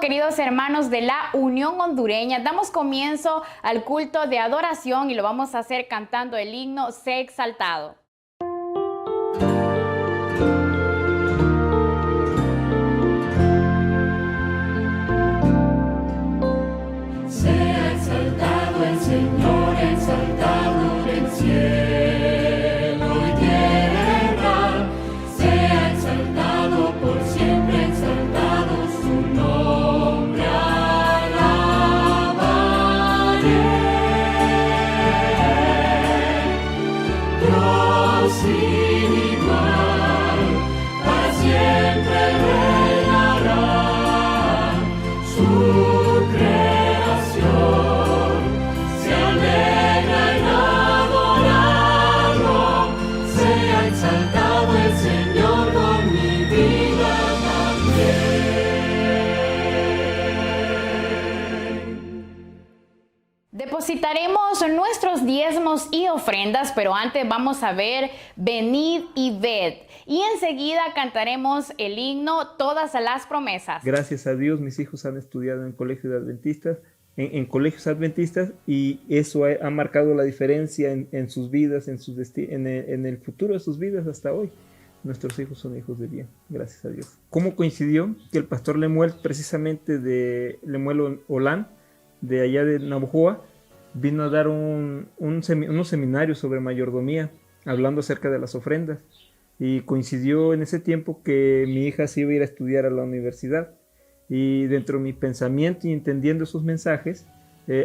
queridos hermanos de la Unión Hondureña. Damos comienzo al culto de adoración y lo vamos a hacer cantando el himno Sé Exaltado. Sea exaltado el Señor, exaltado en el cielo y tierra. Sea exaltado por siempre, exaltado su nombre alabaré. Dios sin igual, para siempre reinará. Su creación se alegra en adorarlo. Sea exaltado el Señor con mi vida también. Depositaremos nuestros diezmos y ofrendas, pero antes vamos a ver Venid y ved. Y enseguida cantaremos el himno Todas las promesas. Gracias a Dios, mis hijos han estudiado en colegios adventistas, en colegios adventistas, y eso ha marcado la diferencia en sus vidas, en el futuro de sus vidas hasta hoy. Nuestros hijos son hijos de bien, gracias a Dios. ¿Cómo coincidió que el pastor Lemuel, precisamente de Lemuel Olán, de allá de Navojoa, vino a dar unos seminarios sobre mayordomía, hablando acerca de las ofrendas? Y coincidió en ese tiempo que mi hija se iba a ir a estudiar a la universidad. Y dentro de mi pensamiento y entendiendo esos mensajes,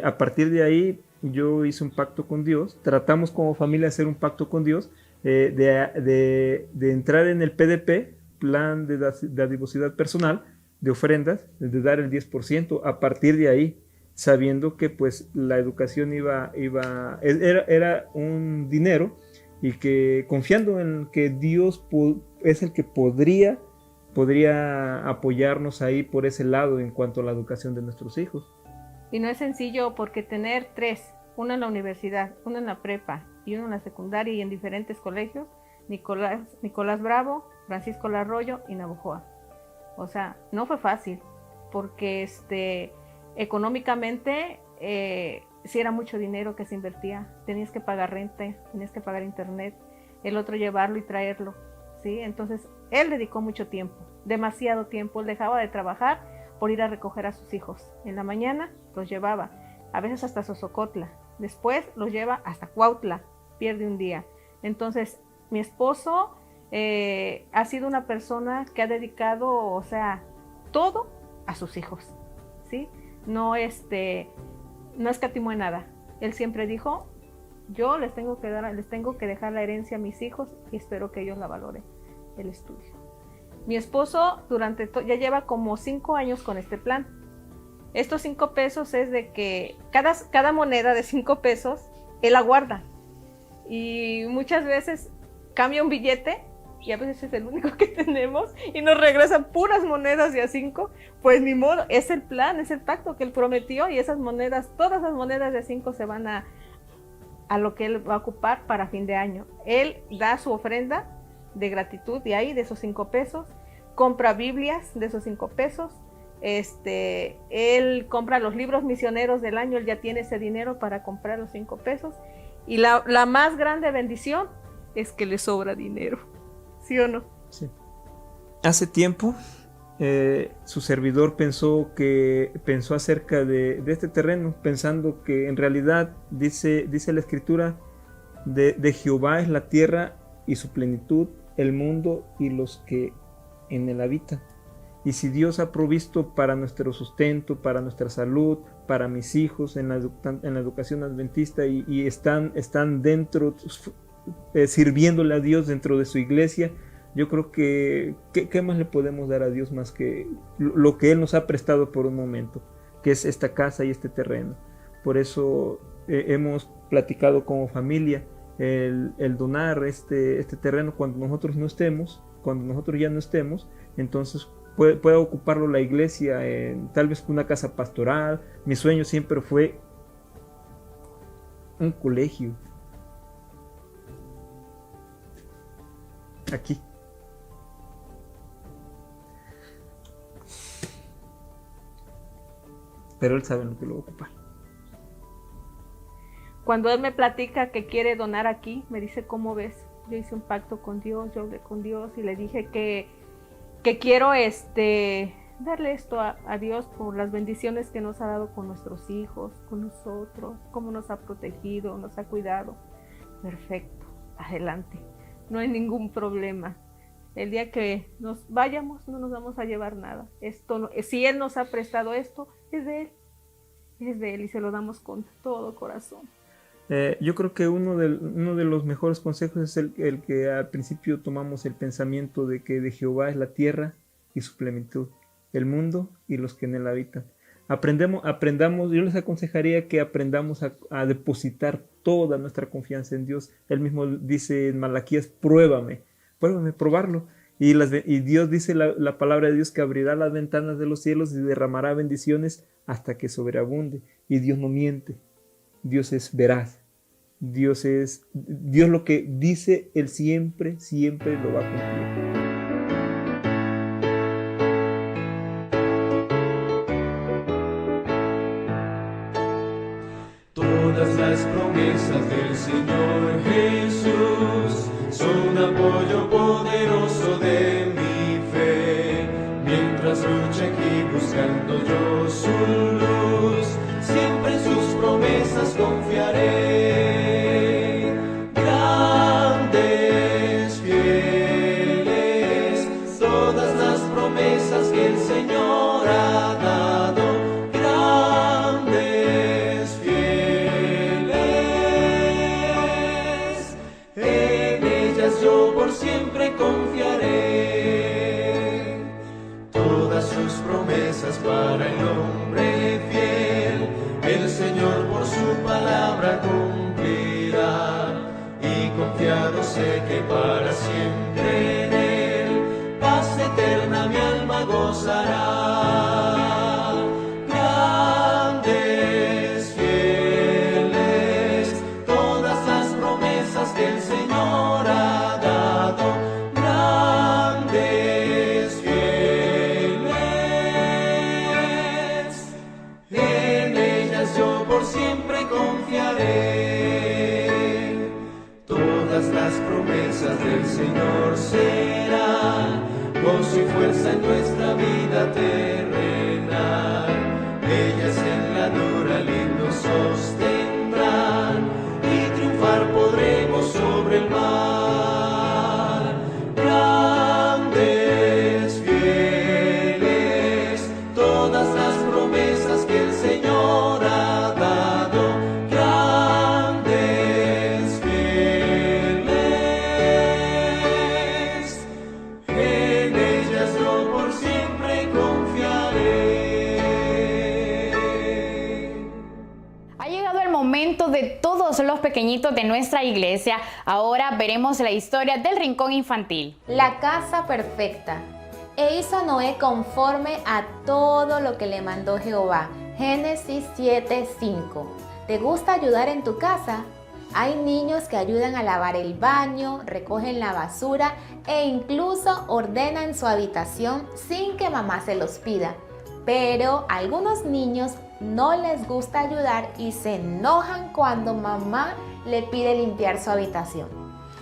a partir de ahí yo hice un pacto con Dios. Tratamos como familia hacer un pacto con Dios, de entrar en el PDP, Plan de Dadivosidad Personal, de ofrendas, de dar el 10%. A partir de ahí, sabiendo que pues la educación era un dinero, y que confiando en que Dios es el que podría apoyarnos ahí por ese lado en cuanto a la educación de nuestros hijos. Y no es sencillo, porque tener tres, una en la universidad, una en la prepa y una en la secundaria y en diferentes colegios, Nicolás Bravo, Francisco Larroyo y Navojoa. O sea, no fue fácil, porque económicamente si era mucho dinero que se invertía. Tenías que pagar renta, tenías que pagar internet, el otro llevarlo y traerlo, ¿sí? Entonces él dedicó mucho tiempo, demasiado tiempo. Él dejaba de trabajar por ir a recoger a sus hijos. En la mañana los llevaba, a veces hasta Sosocotla, después los lleva hasta Cuautla, pierde un día. Entonces mi esposo ha sido una persona que ha dedicado, o sea, todo a sus hijos, ¿sí? No escatimó en nada. Él siempre dijo: yo les tengo que dejar la herencia a mis hijos y espero que ellos la valoren, el estudio. Mi esposo ya lleva como 5 años con este plan. Estos 5 pesos es de que cada moneda de 5 pesos él la guarda, y muchas veces cambia un billete y a veces es el único que tenemos y nos regresan puras monedas de a 5, pues ni modo, es el plan, es el pacto que él prometió, y esas monedas, todas las monedas de 5 se van a lo que él va a ocupar para fin de año. Él da su ofrenda de gratitud de ahí, de esos 5 pesos, compra Biblias de esos 5 pesos, él compra los libros misioneros del año, él ya tiene ese dinero para comprar los 5 pesos, y la más grande bendición es que le sobra dinero. ¿Sí o no? Sí. Hace tiempo su servidor pensó acerca de este terreno, pensando que en realidad dice la escritura, de Jehová es la tierra y su plenitud, el mundo y los que en él habitan. Y si Dios ha provisto para nuestro sustento, para nuestra salud, para mis hijos en la educación adventista, y están dentro, sirviéndole a Dios dentro de su iglesia, yo creo que ¿qué más le podemos dar a Dios más que lo que Él nos ha prestado por un momento, que es esta casa y este terreno? Por eso hemos platicado como familia el donar este terreno cuando nosotros ya no estemos. Entonces pueda ocuparlo la iglesia, tal vez una casa pastoral. Mi sueño siempre fue un colegio aquí. pero Él sabe en lo que lo va a ocupar. Cuando Él me platica que quiere donar aquí, me dice, ¿cómo ves? Yo hice un pacto con Dios, yo hablé con Dios y le dije que quiero darle esto a Dios por las bendiciones que nos ha dado con nuestros hijos, con nosotros, cómo nos ha protegido, nos ha cuidado. Perfecto, adelante, no hay ningún problema. El día que nos vayamos no nos vamos a llevar nada. Si Él nos ha prestado esto, es de Él y se lo damos con todo corazón. Yo creo que uno de los mejores consejos es el que al principio tomamos el pensamiento de que de Jehová es la tierra y su plenitud, el mundo y los que en él habitan. Aprendamos, yo les aconsejaría que aprendamos a depositar toda nuestra confianza en Dios. Él mismo dice en Malaquías, pruébame, probarlo. Y Dios dice la palabra de Dios que abrirá las ventanas de los cielos y derramará bendiciones hasta que sobreabunde. Y Dios no miente, Dios es veraz. Dios lo que dice, Él siempre lo va a cumplir. Todas las promesas del Señor Jesús son apoyo poderoso de mi fe. Mientras lucho aquí buscando yo su luz, siempre en sus promesas confiaré. Grandes, fieles, todas las promesas que el Señor ha dado. Yo por siempre confiaré. Todas sus promesas para el hombre fiel, el Señor por su palabra cumplirá. Y confiado sé que para siempre en Él, paz eterna mi alma gozará. Grandes, fieles, todas las promesas que el Señor ha siempre confiaré. Todas las promesas del Señor serán gozo y fuerza en nuestra vida terrenal. Ellas en la dura lid nos sostendrán y triunfar podremos sobre el mar. Grandes, fieles, todas las promesas que el Señor ha dado. Grandes, fieles, en ellas yo por siempre confiaré. Ha llegado el momento de todos los pequeñitos de nuestra iglesia. Ahora veremos la historia del rincón infantil. La casa perfecta. E hizo Noé conforme a todo lo que le mandó Jehová. Génesis 7:5. ¿Te gusta ayudar en tu casa? Hay niños que ayudan a lavar el baño, recogen la basura e incluso ordenan su habitación sin que mamá se los pida. Pero a algunos niños no les gusta ayudar y se enojan cuando mamá le pide limpiar su habitación.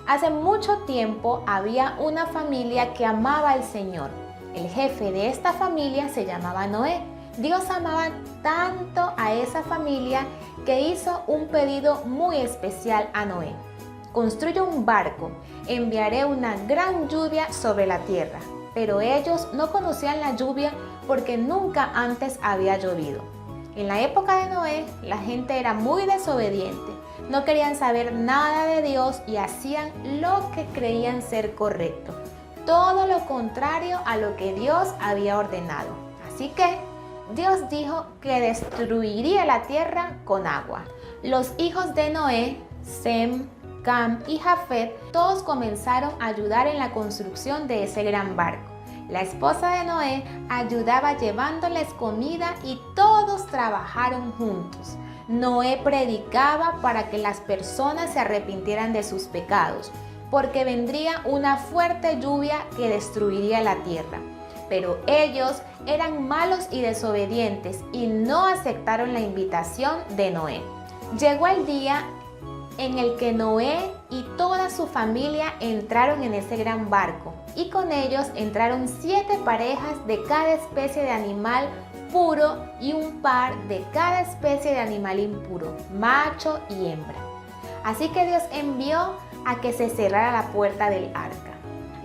Hace mucho tiempo había una familia que amaba al Señor. El jefe de esta familia se llamaba Noé. Dios amaba tanto a esa familia que hizo un pedido muy especial a Noé. Construye un barco, enviaré una gran lluvia sobre la tierra. Pero ellos no conocían la lluvia porque nunca antes había llovido. En la época de Noé, la gente era muy desobediente. No querían saber nada de Dios y hacían lo que creían ser correcto. Todo lo contrario a lo que Dios había ordenado. Así que Dios dijo que destruiría la tierra con agua. Los hijos de Noé, Sem, Cam y Jafet, todos comenzaron a ayudar en la construcción de ese gran barco. La esposa de Noé ayudaba llevándoles comida y todos trabajaron juntos. Noé predicaba para que las personas se arrepintieran de sus pecados, porque vendría una fuerte lluvia que destruiría la tierra. Pero ellos eran malos y desobedientes y no aceptaron la invitación de Noé. Llegó el día en el que Noé y toda su familia entraron en ese gran barco, y con ellos entraron 7 parejas de cada especie de animal puro y un par de cada especie de animal impuro, macho y hembra. Así que Dios envió a que se cerrara la puerta del arca.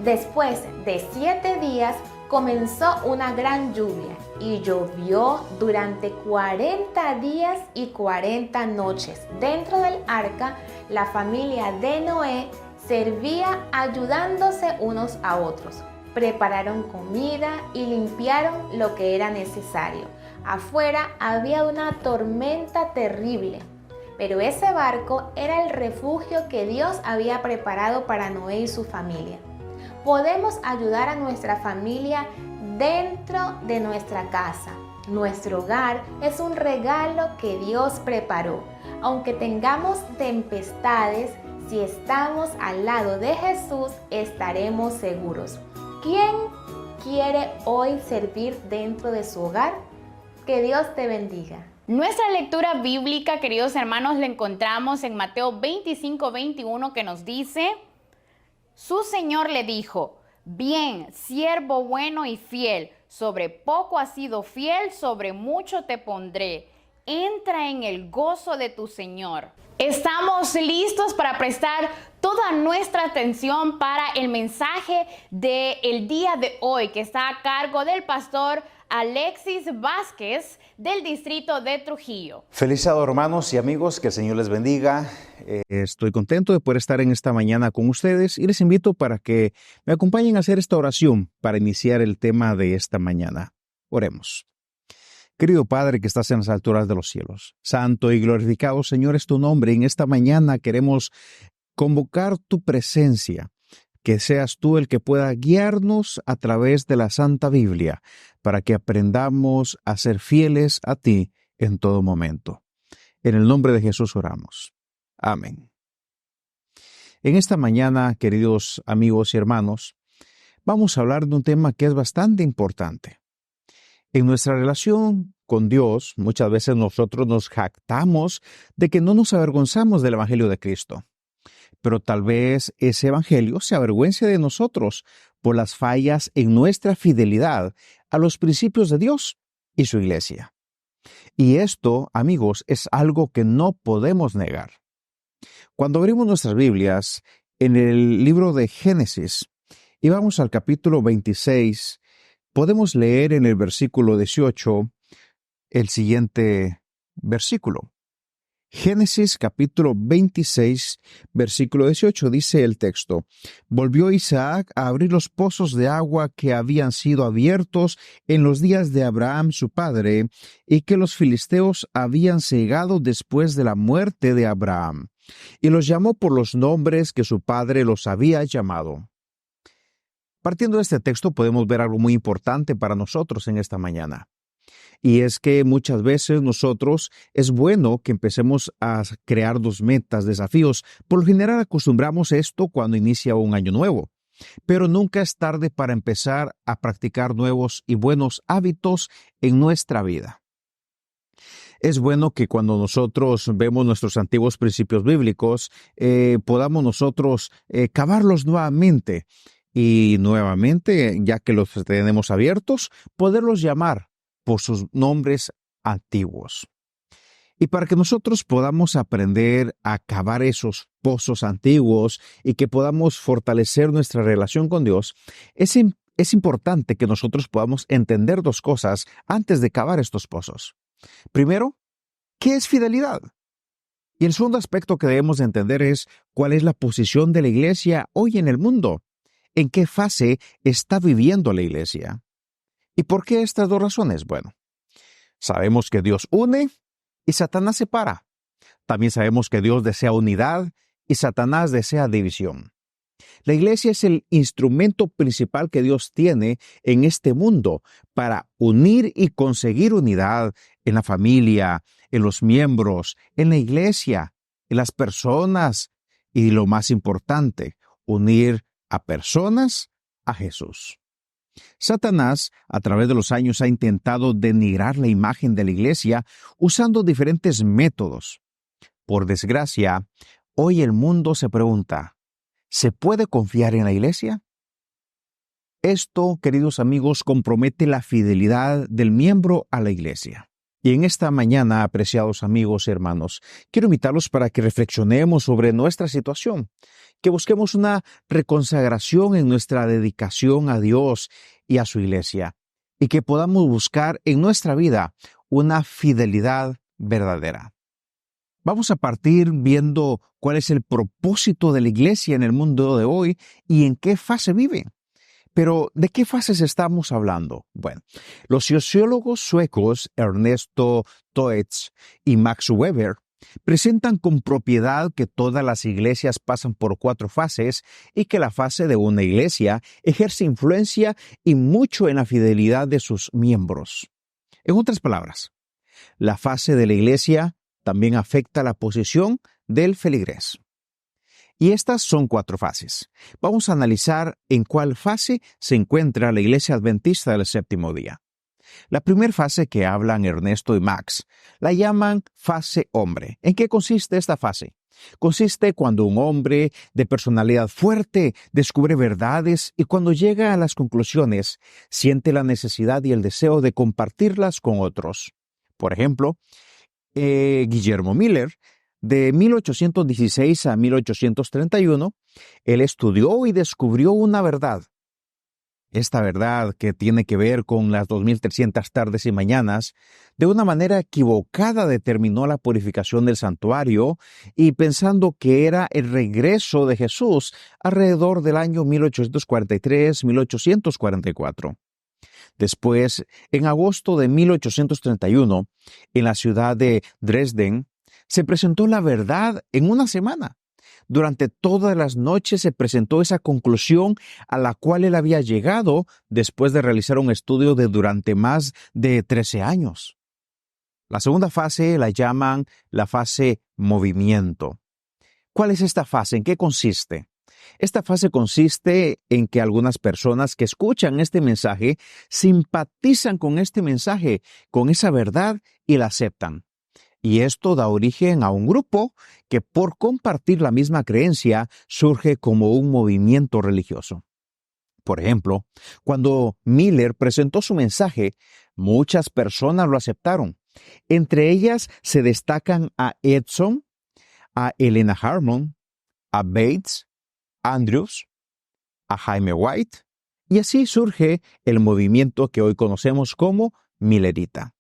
Después de 7 días comenzó una gran lluvia y llovió durante 40 días y 40 noches. Dentro del arca, la familia de Noé servía ayudándose unos a otros. Prepararon comida y limpiaron lo que era necesario. Afuera había una tormenta terrible, pero ese barco era el refugio que Dios había preparado para Noé y su familia. Podemos ayudar a nuestra familia dentro de nuestra casa. Nuestro hogar es un regalo que Dios preparó. Aunque tengamos tempestades, si estamos al lado de Jesús, estaremos seguros. ¿Quién quiere hoy servir dentro de su hogar? Que Dios te bendiga. Nuestra lectura bíblica, queridos hermanos, la encontramos en Mateo 25:21, que nos dice: su Señor le dijo: bien, siervo bueno y fiel, sobre poco has sido fiel, sobre mucho te pondré. Entra en el gozo de tu Señor. Estamos listos para prestar toda nuestra atención para el mensaje del día de hoy, que está a cargo del pastor Alexis Vázquez, del distrito de Trujillo. Feliz sábado, hermanos y amigos, que el Señor les bendiga. Estoy contento de poder estar en esta mañana con ustedes y les invito para que me acompañen a hacer esta oración para iniciar el tema de esta mañana. Oremos. Querido Padre que estás en las alturas de los cielos, santo y glorificado Señor es tu nombre. En esta mañana queremos convocar tu presencia, que seas tú el que pueda guiarnos a través de la Santa Biblia para que aprendamos a ser fieles a ti en todo momento. En el nombre de Jesús oramos. Amén. En esta mañana, queridos amigos y hermanos, vamos a hablar de un tema que es bastante importante. En nuestra relación con Dios, muchas veces nosotros nos jactamos de que no nos avergonzamos del Evangelio de Cristo. Pero tal vez ese evangelio se avergüence de nosotros por las fallas en nuestra fidelidad a los principios de Dios y su iglesia. Y esto, amigos, es algo que no podemos negar. Cuando abrimos nuestras Biblias en el libro de Génesis y vamos al capítulo 26, podemos leer en el versículo 18 el siguiente versículo. Génesis capítulo 26, versículo 18, dice el texto: volvió Isaac a abrir los pozos de agua que habían sido abiertos en los días de Abraham su padre, y que los filisteos habían cegado después de la muerte de Abraham, y los llamó por los nombres que su padre los había llamado. Partiendo de este texto podemos ver algo muy importante para nosotros en esta mañana. Y es que muchas veces nosotros es bueno que empecemos a crearnos metas, desafíos. Por lo general acostumbramos esto cuando inicia un año nuevo. Pero nunca es tarde para empezar a practicar nuevos y buenos hábitos en nuestra vida. Es bueno que cuando nosotros vemos nuestros antiguos principios bíblicos, podamos nosotros cavarlos nuevamente. Y nuevamente, ya que los tenemos abiertos, poderlos llamar por sus nombres antiguos. Y para que nosotros podamos aprender a cavar esos pozos antiguos y que podamos fortalecer nuestra relación con Dios, es importante que nosotros podamos entender 2 cosas antes de cavar estos pozos. Primero, ¿qué es fidelidad? Y el segundo aspecto que debemos de entender es cuál es la posición de la iglesia hoy en el mundo. ¿En qué fase está viviendo la iglesia? ¿Y por qué estas 2 razones? Bueno, sabemos que Dios une y Satanás separa. También sabemos que Dios desea unidad y Satanás desea división. La iglesia es el instrumento principal que Dios tiene en este mundo para unir y conseguir unidad en la familia, en los miembros, en la iglesia, en las personas y, lo más importante, unir a personas a Jesús. Satanás, a través de los años, ha intentado denigrar la imagen de la iglesia usando diferentes métodos. Por desgracia, hoy el mundo se pregunta, ¿se puede confiar en la iglesia? Esto, queridos amigos, compromete la fidelidad del miembro a la iglesia. Y en esta mañana, apreciados amigos y hermanos, quiero invitarlos para que reflexionemos sobre nuestra situación, que busquemos una reconsagración en nuestra dedicación a Dios y a su iglesia, y que podamos buscar en nuestra vida una fidelidad verdadera. Vamos a partir viendo cuál es el propósito de la iglesia en el mundo de hoy y en qué fase vive. Pero, ¿de qué fases estamos hablando? Bueno, los sociólogos suecos Ernesto Toews y Max Weber presentan con propiedad que todas las iglesias pasan por 4 fases y que la fase de una iglesia ejerce influencia y mucho en la fidelidad de sus miembros. En otras palabras, la fase de la iglesia también afecta la posición del feligrés. Y estas son 4 fases. Vamos a analizar en cuál fase se encuentra la Iglesia Adventista del Séptimo Día. La primera fase que hablan Ernesto y Max la llaman fase hombre. ¿En qué consiste esta fase? Consiste cuando un hombre de personalidad fuerte descubre verdades y cuando llega a las conclusiones, siente la necesidad y el deseo de compartirlas con otros. Por ejemplo, Guillermo Miller, de 1816 a 1831, él estudió y descubrió una verdad. Esta verdad, que tiene que ver con las 2300 tardes y mañanas, de una manera equivocada determinó la purificación del santuario y pensando que era el regreso de Jesús alrededor del año 1843-1844. Después, en agosto de 1831, en la ciudad de Dresden, se presentó la verdad en una semana. Durante todas las noches se presentó esa conclusión a la cual él había llegado después de realizar un estudio de durante más de 13 años. La segunda fase la llaman la fase movimiento. ¿Cuál es esta fase? ¿En qué consiste? Esta fase consiste en que algunas personas que escuchan este mensaje simpatizan con este mensaje, con esa verdad y la aceptan. Y esto da origen a un grupo que por compartir la misma creencia surge como un movimiento religioso. Por ejemplo, cuando Miller presentó su mensaje, muchas personas lo aceptaron. Entre ellas se destacan a Edson, a Elena Harmon, a Bates, Andrews, a Jaime White, y así surge el movimiento que hoy conocemos como Millerita.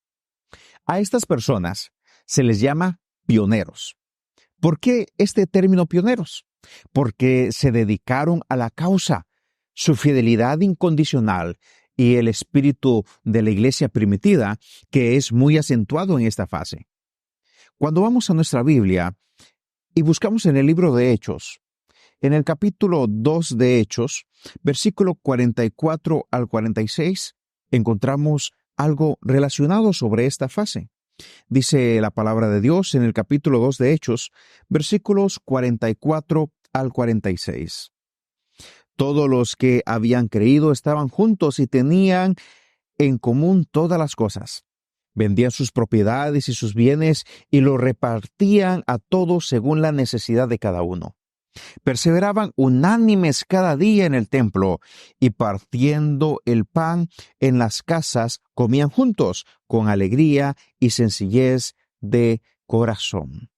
A estas personas se les llama pioneros. ¿Por qué este término pioneros? Porque se dedicaron a la causa. Su fidelidad incondicional y el espíritu de la iglesia primitiva, que es muy acentuado en esta fase. Cuando vamos a nuestra Biblia y buscamos en el libro de Hechos, en el capítulo 2 de Hechos, versículo 44 al 46, encontramos algo relacionado sobre esta fase. Dice la palabra de Dios en el capítulo 2 de Hechos, versículos 44 al 46. Todos los que habían creído estaban juntos y tenían en común todas las cosas. Vendían sus propiedades y sus bienes y lo repartían a todos según la necesidad de cada uno. Perseveraban unánimes cada día en el templo y partiendo el pan en las casas comían juntos con alegría y sencillez de corazón.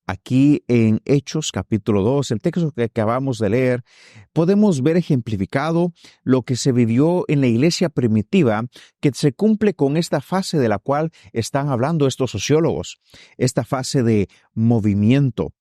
Aquí en Hechos capítulo 2, el texto que acabamos de leer, podemos ver ejemplificado lo que se vivió en la iglesia primitiva, que se cumple con esta fase de la cual están hablando estos sociólogos, esta fase de movimiento.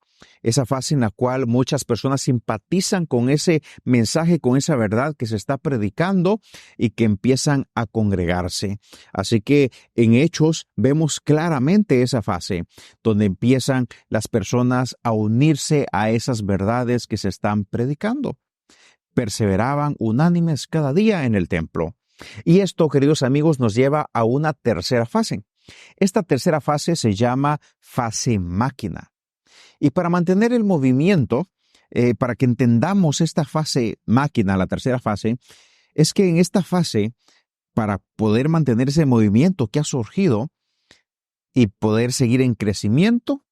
Esa fase en la cual muchas personas simpatizan con ese mensaje, con esa verdad que se está predicando y que empiezan a congregarse. Así que en Hechos vemos claramente esa fase donde empiezan las personas a unirse a esas verdades que se están predicando. Perseveraban unánimes cada día en el templo. Y esto, queridos amigos, nos lleva a una tercera fase. Esta tercera fase se llama fase máquina. Y para mantener el movimiento, para que entendamos esta fase máquina, la tercera fase, es que en esta fase, para poder mantener ese movimiento que ha surgido y poder seguir en crecimiento,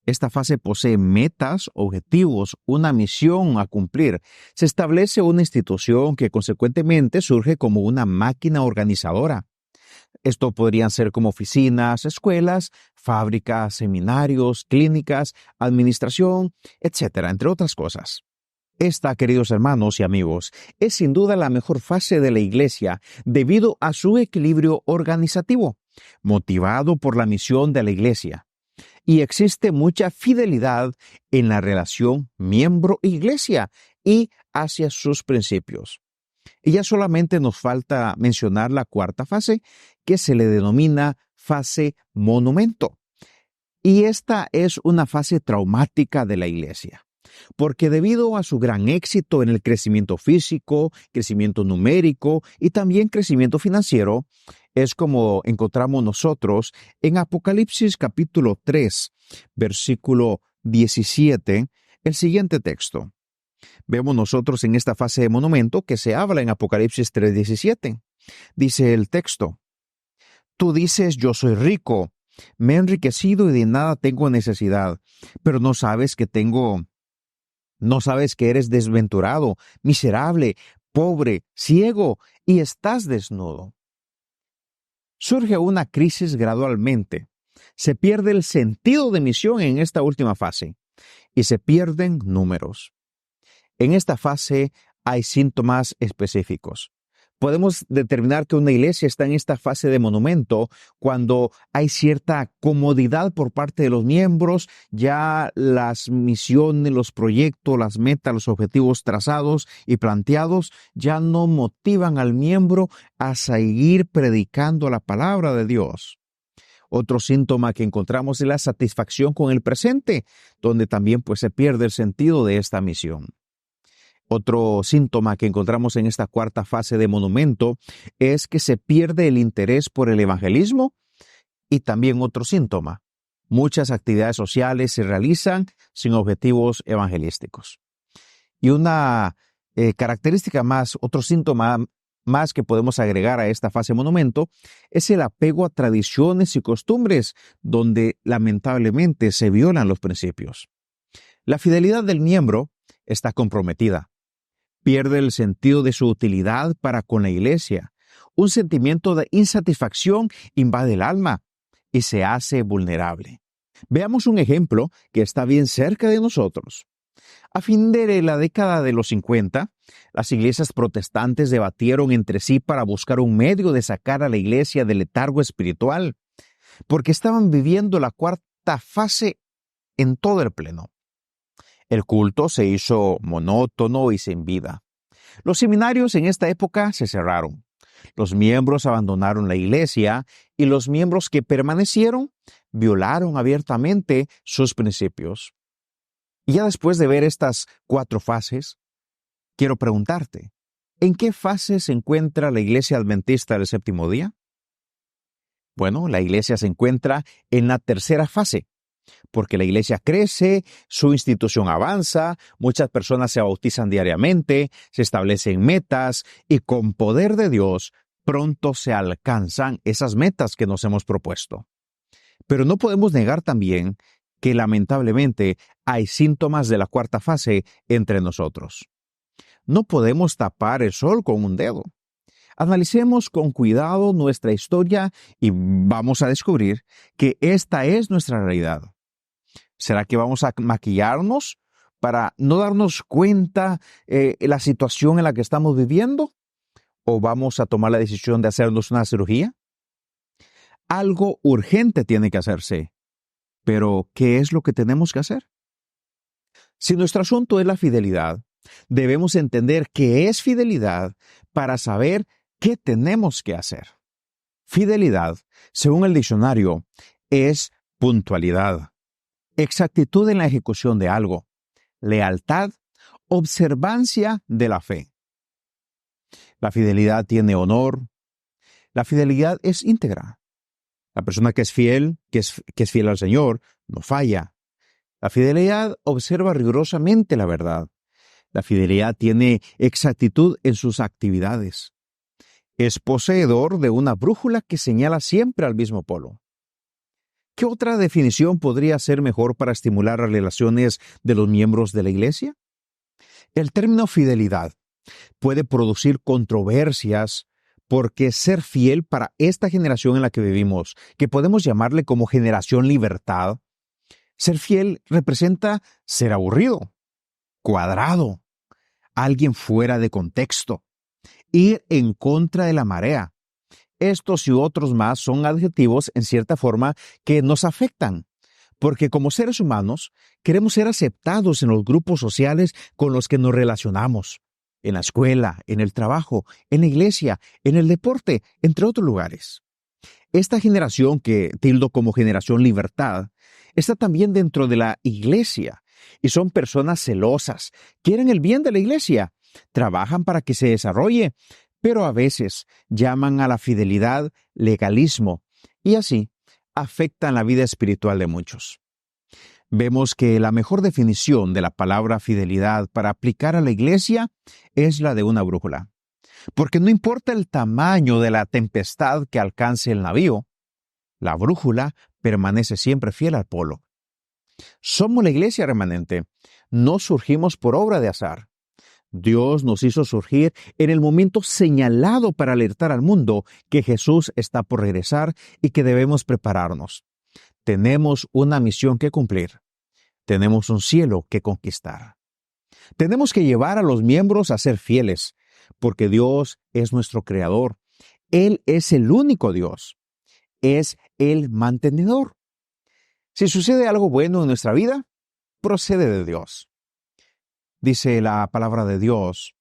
esta fase posee metas, objetivos, una misión a cumplir. Se establece una institución que consecuentemente surge como una máquina organizadora. Esto podrían ser como oficinas, escuelas, fábricas, seminarios, clínicas, administración, etcétera, entre otras cosas. Esta, queridos hermanos y amigos, es sin duda la mejor fase de la Iglesia debido a su equilibrio organizativo, motivado por la misión de la Iglesia. Y existe mucha fidelidad en la relación miembro-iglesia y hacia sus principios. Y ya solamente nos falta mencionar la cuarta fase, que se le denomina fase monumento. Y esta es una fase traumática de la Iglesia, porque debido a su gran éxito en el crecimiento físico, crecimiento numérico y también crecimiento financiero, es como encontramos nosotros en Apocalipsis capítulo 3, versículo 17, el siguiente texto. Vemos nosotros en esta fase de monumento que se habla en Apocalipsis 3:17. Dice el texto: Tú dices, yo soy rico, me he enriquecido y de nada tengo necesidad, pero no sabes que eres desventurado, miserable, pobre, ciego y estás desnudo. Surge una crisis gradualmente. Se pierde el sentido de misión en esta última fase y se pierden números. En esta fase hay síntomas específicos. Podemos determinar que una iglesia está en esta fase de monumento cuando hay cierta comodidad por parte de los miembros, ya las misiones, los proyectos, las metas, los objetivos trazados y planteados ya no motivan al miembro a seguir predicando la palabra de Dios. Otro síntoma que encontramos es la satisfacción con el presente, donde también se pierde el sentido de esta misión. Otro síntoma que encontramos en esta cuarta fase de monumento es que se pierde el interés por el evangelismo y también otro síntoma. Muchas actividades sociales se realizan sin objetivos evangelísticos. Y una característica más, otro síntoma más que podemos agregar a esta fase monumento es el apego a tradiciones y costumbres donde lamentablemente se violan los principios. La fidelidad del miembro está comprometida. Pierde el sentido de su utilidad para con la iglesia. Un sentimiento de insatisfacción invade el alma y se hace vulnerable. Veamos un ejemplo que está bien cerca de nosotros. A fin de la década de los 50, las iglesias protestantes debatieron entre sí para buscar un medio de sacar a la iglesia del letargo espiritual, porque estaban viviendo la cuarta fase en todo el pleno. El culto se hizo monótono y sin vida. Los seminarios en esta época se cerraron. Los miembros abandonaron la iglesia y los miembros que permanecieron violaron abiertamente sus principios. Y ya después de ver estas 4 fases, quiero preguntarte, ¿en qué fase se encuentra la iglesia adventista del séptimo día? Bueno, la iglesia se encuentra en la tercera fase, porque la iglesia crece, su institución avanza, muchas personas se bautizan diariamente, se establecen metas y con poder de Dios pronto se alcanzan esas metas que nos hemos propuesto. Pero no podemos negar también que lamentablemente hay síntomas de la cuarta fase entre nosotros. No podemos tapar el sol con un dedo. Analicemos con cuidado nuestra historia y vamos a descubrir que esta es nuestra realidad. ¿Será que vamos a maquillarnos para no darnos cuenta la situación en la que estamos viviendo? ¿O vamos a tomar la decisión de hacernos una cirugía? Algo urgente tiene que hacerse. Pero, ¿qué es lo que tenemos que hacer? Si nuestro asunto es la fidelidad, debemos entender qué es fidelidad para saber qué tenemos que hacer. Fidelidad, según el diccionario, es puntualidad, exactitud en la ejecución de algo, lealtad, observancia de la fe. La fidelidad tiene honor. La fidelidad es íntegra. La persona que es fiel al Señor, no falla. La fidelidad observa rigurosamente la verdad. La fidelidad tiene exactitud en sus actividades. Es poseedor de una brújula que señala siempre al mismo polo. ¿Qué otra definición podría ser mejor para estimular las relaciones de los miembros de la iglesia? El término fidelidad puede producir controversias porque ser fiel para esta generación en la que vivimos, que podemos llamarle como generación libertad, ser fiel representa ser aburrido, cuadrado, alguien fuera de contexto, ir en contra de la marea. Estos y otros más son adjetivos en cierta forma que nos afectan, porque como seres humanos queremos ser aceptados en los grupos sociales con los que nos relacionamos, en la escuela, en el trabajo, en la iglesia, en el deporte, entre otros lugares. Esta generación que tildo como generación libertad está también dentro de la iglesia y son personas celosas, quieren el bien de la iglesia, trabajan para que se desarrolle, pero a veces llaman a la fidelidad legalismo y así afectan la vida espiritual de muchos. Vemos que la mejor definición de la palabra fidelidad para aplicar a la iglesia es la de una brújula. Porque no importa el tamaño de la tempestad que alcance el navío, la brújula permanece siempre fiel al polo. Somos la iglesia remanente, no surgimos por obra de azar. Dios nos hizo surgir en el momento señalado para alertar al mundo que Jesús está por regresar y que debemos prepararnos. Tenemos una misión que cumplir. Tenemos un cielo que conquistar. Tenemos que llevar a los miembros a ser fieles, porque Dios es nuestro creador. Él es el único Dios. Es el mantenedor. Si sucede algo bueno en nuestra vida, procede de Dios. Dice la palabra de Dios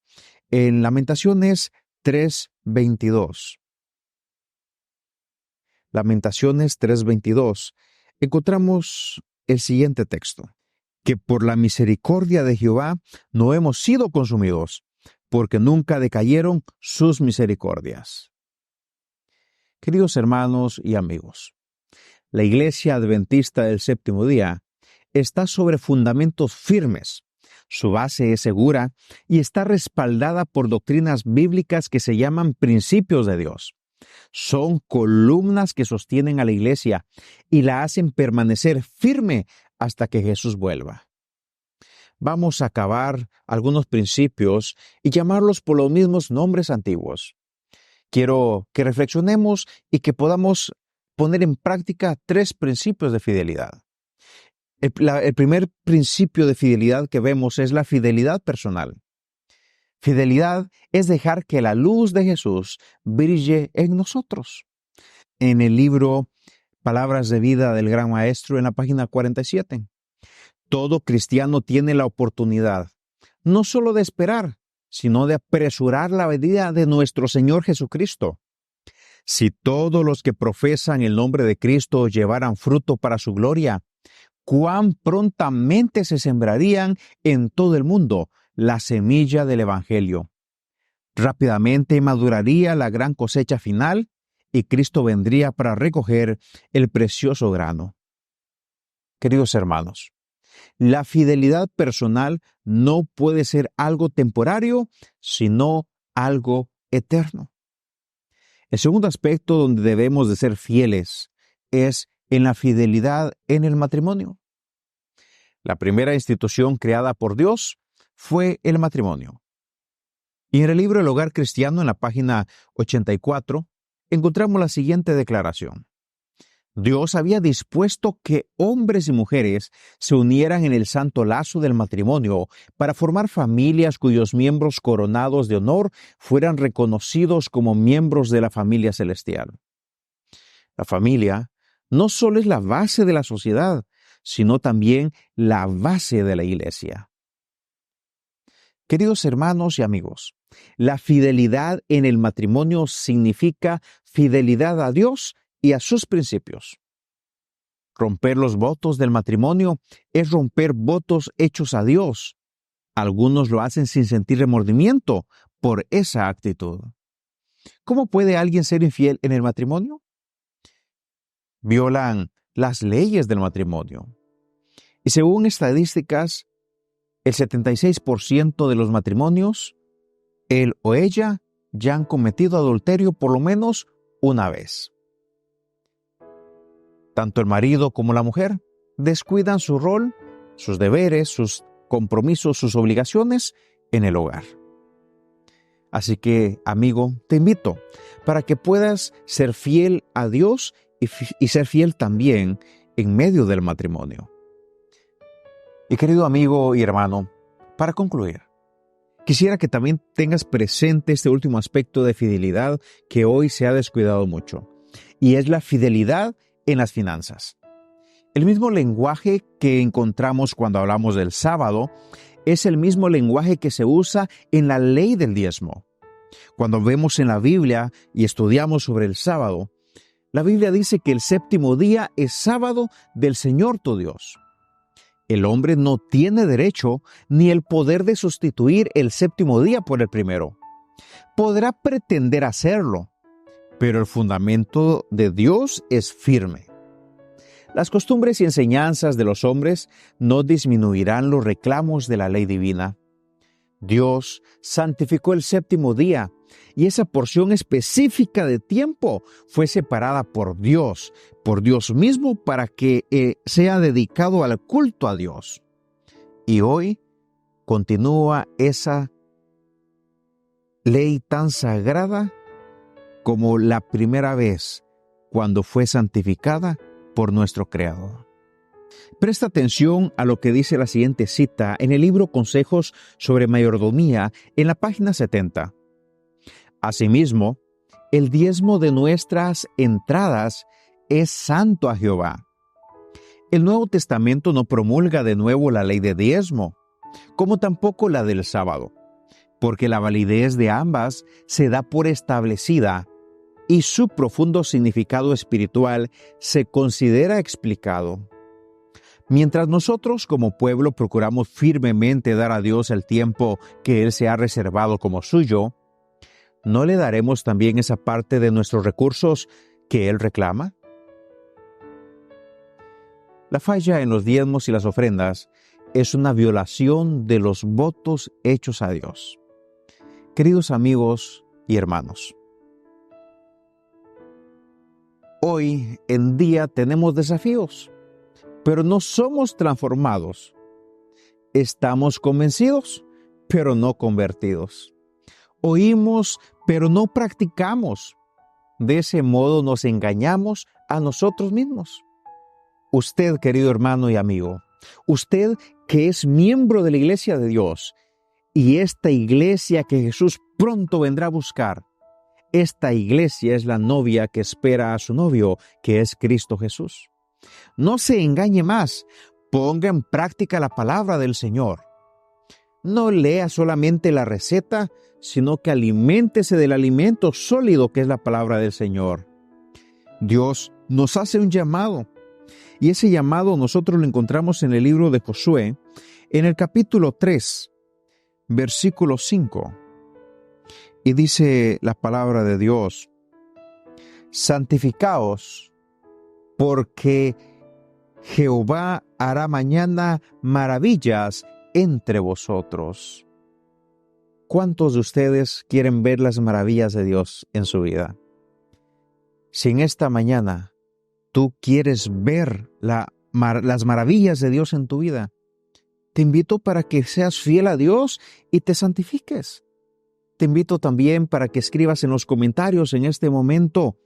en Lamentaciones 3:22. Lamentaciones 3:22. Encontramos el siguiente texto: que por la misericordia de Jehová no hemos sido consumidos, porque nunca decayeron sus misericordias. Queridos hermanos y amigos, la Iglesia Adventista del Séptimo Día está sobre fundamentos firmes. Su base es segura y está respaldada por doctrinas bíblicas que se llaman principios de Dios. Son columnas que sostienen a la iglesia y la hacen permanecer firme hasta que Jesús vuelva. Vamos a acabar algunos principios y llamarlos por los mismos nombres antiguos. Quiero que reflexionemos y que podamos poner en práctica 3 principios de fidelidad. El primer principio de fidelidad que vemos es la fidelidad personal. Fidelidad es dejar que la luz de Jesús brille en nosotros. En el libro Palabras de Vida del Gran Maestro, en la página 47, todo cristiano tiene la oportunidad no solo de esperar, sino de apresurar la venida de nuestro Señor Jesucristo. Si todos los que profesan el nombre de Cristo llevaran fruto para su gloria, cuán prontamente se sembrarían en todo el mundo la semilla del Evangelio. Rápidamente maduraría la gran cosecha final y Cristo vendría para recoger el precioso grano. Queridos hermanos, la fidelidad personal no puede ser algo temporario, sino algo eterno. El segundo aspecto donde debemos de ser fieles es en la fidelidad en el matrimonio. La primera institución creada por Dios fue el matrimonio. Y en el libro El Hogar Cristiano, en la página 84, encontramos la siguiente declaración: Dios había dispuesto que hombres y mujeres se unieran en el santo lazo del matrimonio para formar familias cuyos miembros coronados de honor fueran reconocidos como miembros de la familia celestial. La familia no solo es la base de la sociedad, sino también la base de la iglesia. Queridos hermanos y amigos, la fidelidad en el matrimonio significa fidelidad a Dios y a sus principios. Romper los votos del matrimonio es romper votos hechos a Dios. Algunos lo hacen sin sentir remordimiento por esa actitud. ¿Cómo puede alguien ser infiel en el matrimonio? Violan las leyes del matrimonio. Y según estadísticas, el 76% de los matrimonios, él o ella ya han cometido adulterio por lo menos una vez. Tanto el marido como la mujer descuidan su rol, sus deberes, sus compromisos, sus obligaciones en el hogar. Así que, amigo, te invito para que puedas ser fiel a Dios y ser fiel también en medio del matrimonio. Y querido amigo y hermano, para concluir, quisiera que también tengas presente este último aspecto de fidelidad que hoy se ha descuidado mucho, y es la fidelidad en las finanzas. El mismo lenguaje que encontramos cuando hablamos del sábado es el mismo lenguaje que se usa en la ley del diezmo. Cuando vemos en la Biblia y estudiamos sobre el sábado, la Biblia dice que el séptimo día es sábado del Señor tu Dios. El hombre no tiene derecho ni el poder de sustituir el séptimo día por el primero. Podrá pretender hacerlo, pero el fundamento de Dios es firme. Las costumbres y enseñanzas de los hombres no disminuirán los reclamos de la ley divina. Dios santificó el séptimo día y esa porción específica de tiempo fue separada por Dios mismo para que sea dedicado al culto a Dios. Y hoy continúa esa ley tan sagrada como la primera vez cuando fue santificada por nuestro Creador. Presta atención a lo que dice la siguiente cita en el libro Consejos sobre Mayordomía en la página 70. Asimismo, el diezmo de nuestras entradas es santo a Jehová. El Nuevo Testamento no promulga de nuevo la ley de diezmo, como tampoco la del sábado, porque la validez de ambas se da por establecida y su profundo significado espiritual se considera explicado. Mientras nosotros como pueblo procuramos firmemente dar a Dios el tiempo que Él se ha reservado como suyo, ¿no le daremos también esa parte de nuestros recursos que Él reclama? La falla en los diezmos y las ofrendas es una violación de los votos hechos a Dios. Queridos amigos y hermanos, hoy en día tenemos desafíos, pero no somos transformados. Estamos convencidos, pero no convertidos. Oímos, pero no practicamos. De ese modo nos engañamos a nosotros mismos. Usted, querido hermano y amigo, usted que es miembro de la Iglesia de Dios, y esta iglesia que Jesús pronto vendrá a buscar, esta iglesia es la novia que espera a su novio, que es Cristo Jesús. No se engañe más, ponga en práctica la palabra del Señor. No lea solamente la receta, sino que aliméntese del alimento sólido que es la palabra del Señor. Dios nos hace un llamado, y ese llamado nosotros lo encontramos en el libro de Josué, en el capítulo 3, versículo 5. Y dice la palabra de Dios: santificaos, porque Jehová hará mañana maravillas entre vosotros. ¿Cuántos de ustedes quieren ver las maravillas de Dios en su vida? Si en esta mañana tú quieres ver las maravillas de Dios en tu vida, te invito para que seas fiel a Dios y te santifiques. Te invito también para que escribas en los comentarios en este momento: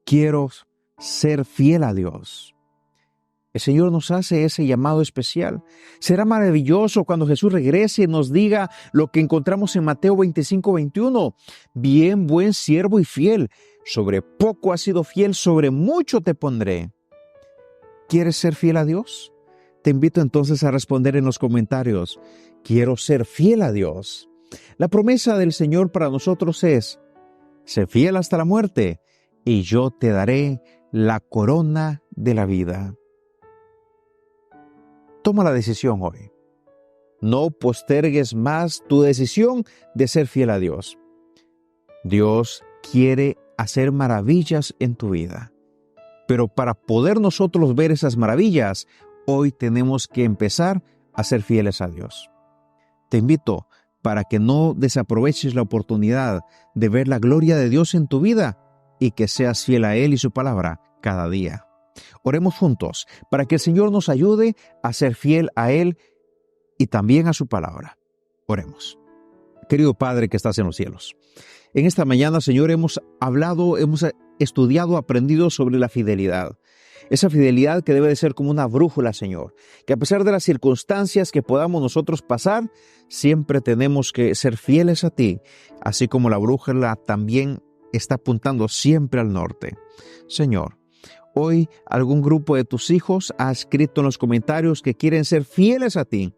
quiero ser fiel a Dios. El Señor nos hace ese llamado especial. Será maravilloso cuando Jesús regrese y nos diga lo que encontramos en Mateo 25:21. Bien, buen siervo y fiel. Sobre poco has sido fiel, sobre mucho te pondré. ¿Quieres ser fiel a Dios? Te invito entonces a responder en los comentarios: quiero ser fiel a Dios. La promesa del Señor para nosotros es: sé fiel hasta la muerte, y yo te daré la corona de la vida. Toma la decisión hoy. No postergues más tu decisión de ser fiel a Dios. Dios quiere hacer maravillas en tu vida. Pero para poder nosotros ver esas maravillas, hoy tenemos que empezar a ser fieles a Dios. Te invito para que no desaproveches la oportunidad de ver la gloria de Dios en tu vida y que seas fiel a Él y su palabra cada día. Oremos juntos para que el Señor nos ayude a ser fiel a Él y también a su palabra. Oremos. Querido Padre que estás en los cielos, en esta mañana, Señor, hemos estudiado, aprendido sobre la fidelidad. Esa fidelidad que debe de ser como una brújula, Señor, que a pesar de las circunstancias que podamos nosotros pasar, siempre tenemos que ser fieles a ti, así como la brújula también está apuntando siempre al norte. Señor, hoy algún grupo de tus hijos ha escrito en los comentarios que quieren ser fieles a ti.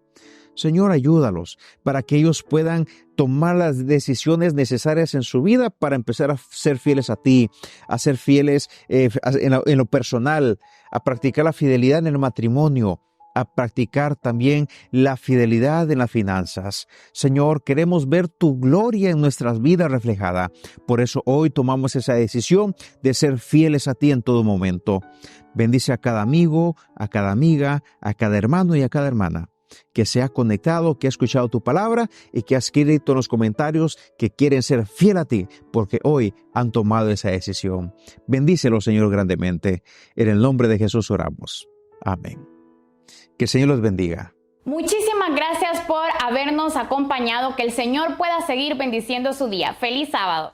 Señor, ayúdalos para que ellos puedan tomar las decisiones necesarias en su vida para empezar a ser fieles a ti, a ser fieles en lo personal, a practicar la fidelidad en el matrimonio, a practicar también la fidelidad en las finanzas. Señor, queremos ver tu gloria en nuestras vidas reflejada. Por eso hoy tomamos esa decisión de ser fieles a ti en todo momento. Bendice a cada amigo, a cada amiga, a cada hermano y a cada hermana que se ha conectado, que ha escuchado tu palabra y que ha escrito en los comentarios que quieren ser fiel a ti, porque hoy han tomado esa decisión. Bendícelo, Señor, grandemente. En el nombre de Jesús oramos. Amén. Que el Señor los bendiga. Muchísimas gracias por habernos acompañado. Que el Señor pueda seguir bendiciendo su día. ¡Feliz sábado!